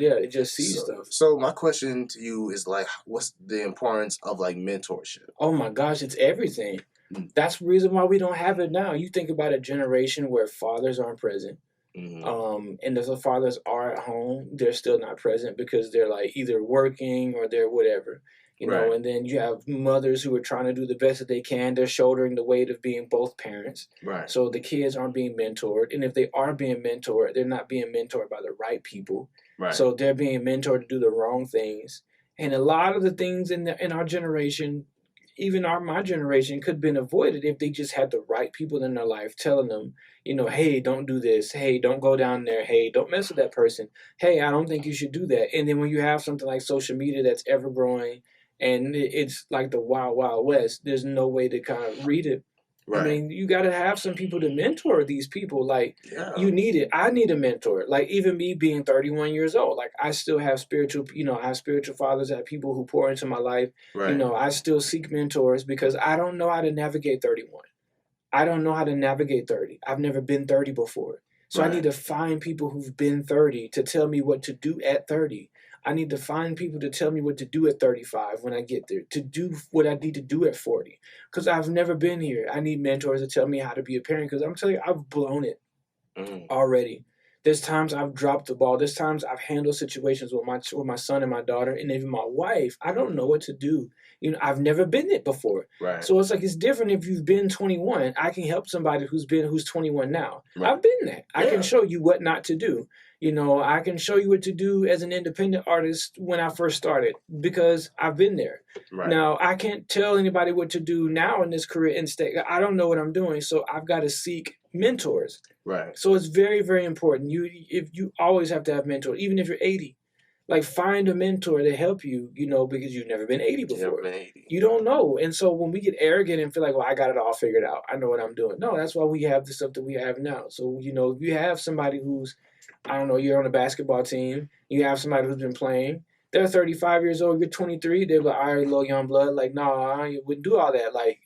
Yeah, it just sees stuff. So my question to you is like, what's the importance of like mentorship? Oh my gosh, it's everything. That's the reason why we don't have it now. You think about a generation where fathers aren't present. And if the fathers are at home, they're still not present because they're like either working or they're whatever, Right. and then you have mothers who are trying to do the best that they can. They're shouldering the weight of being both parents. Right. So the kids aren't being mentored. And if they are being mentored, they're not being mentored by the right people. Right. So they're being mentored to do the wrong things. And a lot of the things in our generation, even my generation, could have been avoided if they just had the right people in their life telling them, hey, don't do this. Hey, don't go down there. Hey, don't mess with that person. Hey, I don't think you should do that. And then when you have something like social media that's ever growing and it's like the wild, wild west, there's no way to kind of read it. Right. I mean, you got to have some people to mentor these people. Like, you need it. I need a mentor. Like, even me being 31 years old, like, I still have spiritual, I have spiritual fathers, I have people who pour into my life. Right. I still seek mentors because I don't know how to navigate 31. I don't know how to navigate 30. I've never been 30 before. So I need to find people who've been 30 to tell me what to do at 30. I need to find people to tell me what to do at 35 when I get there, to do what I need to do at 40. Because I've never been here. I need mentors to tell me how to be a parent because I'm telling you, I've blown it already. There's times I've dropped the ball. There's times I've handled situations with my son and my daughter and even my wife. I don't know what to do. I've never been it before. Right. So it's like it's different if you've been 21. I can help somebody who's 21 now. Right. I've been there. I can show you what not to do. I can show you what to do as an independent artist when I first started because I've been there. Right. Now, I can't tell anybody what to do now in this career instead. I don't know what I'm doing, so I've got to seek mentors. Right. So it's very, very important. You always have to have mentors, even if you're 80. Like, find a mentor to help you, because you've never been 80 before. Never been 80. You don't know. And so when we get arrogant and feel like, well, I got it all figured out. I know what I'm doing. No, that's why we have the stuff that we have now. So, if you have somebody who's, I don't know, you're on a basketball team, you have somebody who's been playing, they're 35 years old, you're 23, they're like, all right, little young blood, like, no, I wouldn't do all that. Like,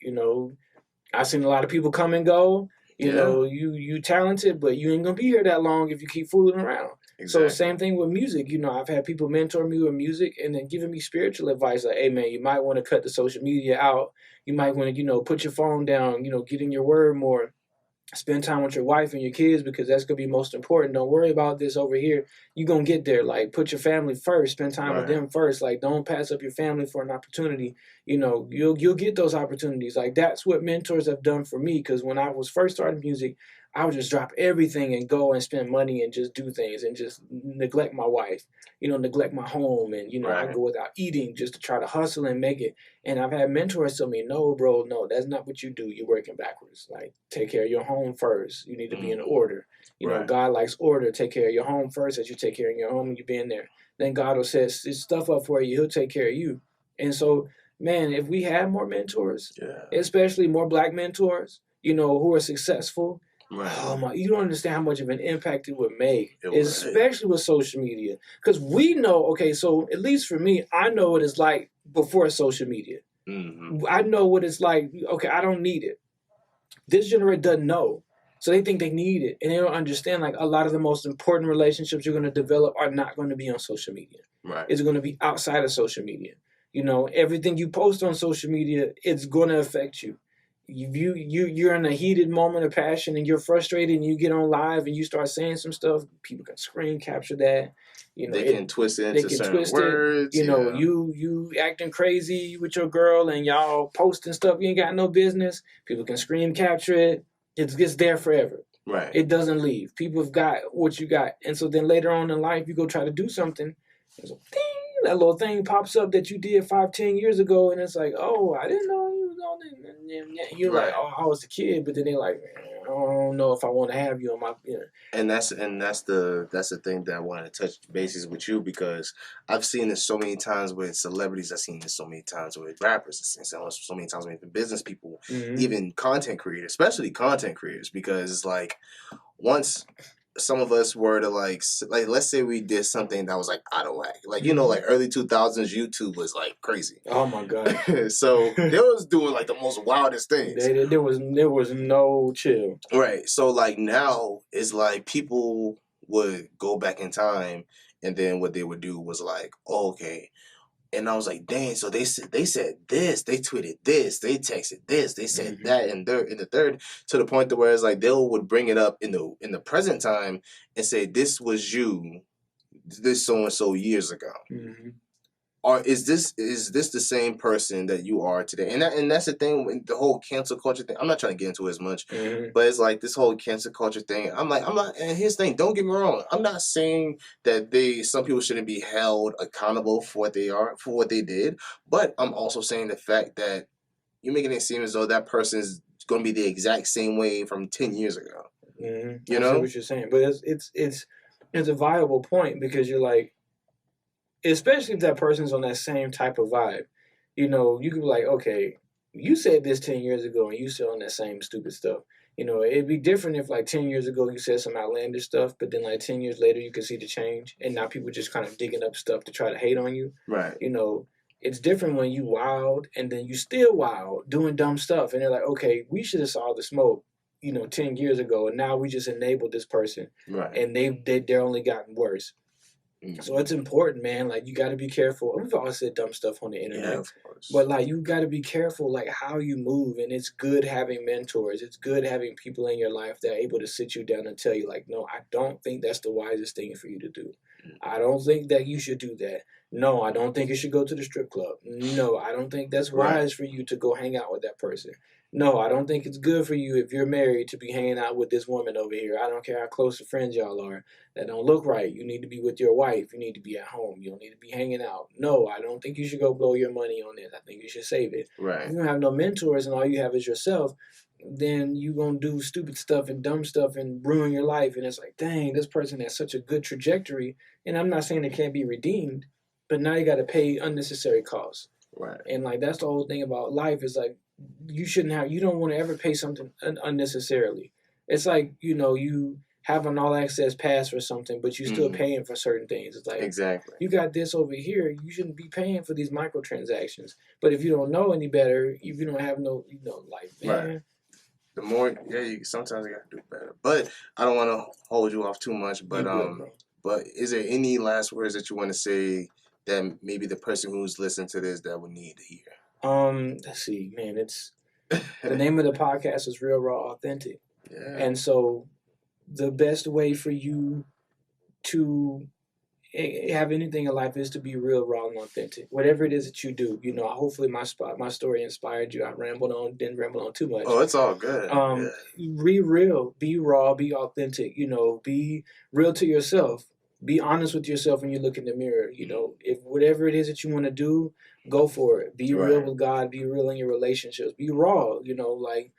I've seen a lot of people come and go. You talented, but you ain't going to be here that long if you keep fooling around. Exactly. So same thing with music. I've had people mentor me with music and then giving me spiritual advice like, hey, man, you might want to cut the social media out. You might want to, put your phone down, get in your word more. Spend time with your wife and your kids because that's going to be most important. Don't worry about this over here. You're going to get there. Like, put your family first. Spend time with them first. Like, don't pass up your family for an opportunity. You'll get those opportunities. Like, that's what mentors have done for me because when I was first starting music, I would just drop everything and go and spend money and just do things and just neglect my wife, neglect my home. And, I go without eating just to try to hustle and make it. And I've had mentors tell me, no, bro, no, that's not what you do. You're working backwards. Like, take care of your home first. You need to be in order. God likes order. Take care of your home first as you take care of your home and you being there. Then God will set stuff up for you. He'll take care of you. And so, man, if we had more mentors, especially more Black mentors, who are successful, oh my! You don't understand how much of an impact it would make, especially with social media. Because we know, okay, so at least for me, I know what it's like before social media. Mm-hmm. I know what it's like. Okay, I don't need it. This generation doesn't know, so they think they need it, and they don't understand. Like, a lot of the most important relationships you're going to develop are not going to be on social media. Right? It's going to be outside of social media. Everything you post on social media, it's going to affect you. You're in a heated moment of passion and you're frustrated and you get on live and you start saying some stuff, people can screen capture that. They can twist it into certain words. You acting crazy with your girl and y'all posting stuff you ain't got no business. People can screen capture it. It gets there forever. Right. It doesn't leave. People have got what you got. And so then later on in life, you go try to do something. There's a ding, that little thing pops up that you did 5-10 years ago. And it's like, oh, I didn't know you was on it. You're like, oh, I was a kid. But then they're like, I don't know if I want to have you on my, And that's the thing that I wanted to touch bases with you because I've seen this so many times with celebrities. I've seen this so many times with rappers. I've seen this so many times with business people, even content creators, especially content creators, because it's like once some of us were to like let's say we did something that was like out of whack, like like early 2000s YouTube was like crazy. Oh my god! So they was doing like the most wildest things. There was no chill. Right. So like now it's like people would go back in time And then what they would do was like, oh, okay. And I was like, dang, so they said this, they tweeted this, they texted this, they said that, and they're in the third, to the point to where it's like they would bring it up in the present time and say, this was you, this so and so years ago. Or is this the same person that you are today? And that's the thing with the whole cancel culture thing. I'm not trying to get into it as much, but it's like this whole cancel culture thing. I'm not. And here's the thing. Don't get me wrong. I'm not saying that some people shouldn't be held accountable for what they are, for what they did. But I'm also saying the fact that you're making it seem as though that person is going to be the exact same way from 10 years ago. You I know see what you're saying, but it's a viable point, because you're like, especially if that person's on that same type of vibe, you could be like, okay, you said this 10 years ago and you still on that same stupid stuff. It'd be different if like 10 years ago you said some outlandish stuff, but then like 10 years later you can see the change, and now people just kind of digging up stuff to try to hate on you. Right. It's different when you wild and then you still wild doing dumb stuff, and they're like, okay, we should have saw the smoke 10 years ago, and now we just enabled this person. Right. And they're only gotten worse. So it's important, man. Like, you got to be careful. We've all said dumb stuff on the internet, yeah, of course. but like, you got to be careful, like how you move. And it's good having mentors. It's good having people in your life that are able to sit you down and tell you, like, no, I don't think that's the wisest thing for you to do. I don't think that you should do that. No, I don't think you should go to the strip club. No, I don't think that's wise for you to go hang out with that person. No, I don't think it's good for you, if you're married, to be hanging out with this woman over here. I don't care how close of friends y'all are. That don't look right. You need to be with your wife. You need to be at home. You don't need to be hanging out. No, I don't think you should go blow your money on this. I think you should save it. Right. If you don't have no mentors and all you have is yourself, then you gonna do stupid stuff and dumb stuff and ruin your life. And it's like, dang, this person has such a good trajectory. And I'm not saying it can't be redeemed, but now you got to pay unnecessary costs. Right. And like, that's the whole thing about life, is like, you don't want to ever pay something unnecessarily. It's like, you have an all access pass for something, but you're still paying for certain things. It's like, exactly, you got this over here, you shouldn't be paying for these microtransactions. But if you don't know any better, if you don't have no, like, man. Right. The more, sometimes you gotta do better. But I don't want to hold you off too much. But but is there any last words that you want to say that maybe the person who's listening to this that would need to hear? Let's see, man. It's the name of the podcast is Real, Raw, Authentic. Yeah. And so the best way for you to have anything in life is to be real, raw, and authentic. Whatever it is that you do, hopefully my story inspired you. I didn't ramble on too much. Oh, it's all good. Be real, be raw, be authentic. Be real to yourself. Be honest with yourself when you look in the mirror. If whatever it is that you want to do, go for it. Be real with God. Be real in your relationships. Be raw. Like,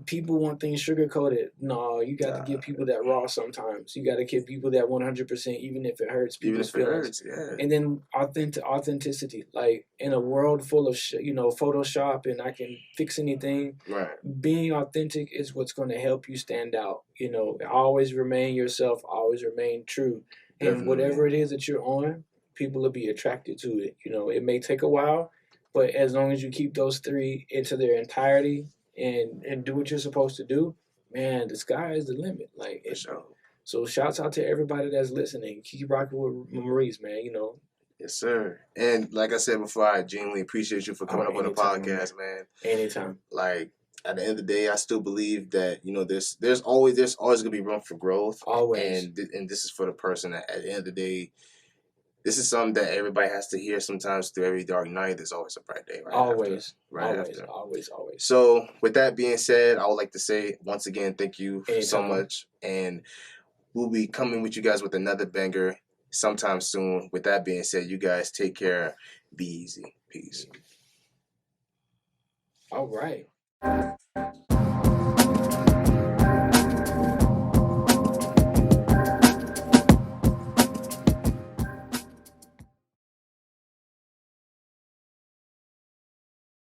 people want things sugar coated. No, you got to give people that raw sometimes. You got to give people that 100%, even if it hurts people's feelings. And then authenticity. Like, in a world full of Photoshop and I can fix anything. Right. Being authentic is what's going to help you stand out. Always remain yourself. Always remain true. And whatever it is that you're on, people will be attracted to it. It may take a while, but as long as you keep those three into their entirety, and do what you're supposed to do, man, the sky is the limit. Like, so shouts out to everybody that's listening. Keep rocking with Maurice, man. Yes, sir. And like I said before, I genuinely appreciate you for coming up on the podcast, man. Anytime. Like, at the end of the day, I still believe that there's always gonna be room for growth. Always. And this is for the person that at the end of the day, this is something that everybody has to hear sometimes. Through every dark night, there's always a bright day. Always. So with that being said, I would like to say once again, thank you so much. And we'll be coming with you guys with another banger sometime soon. With that being said, you guys take care. Be easy. Peace. All right.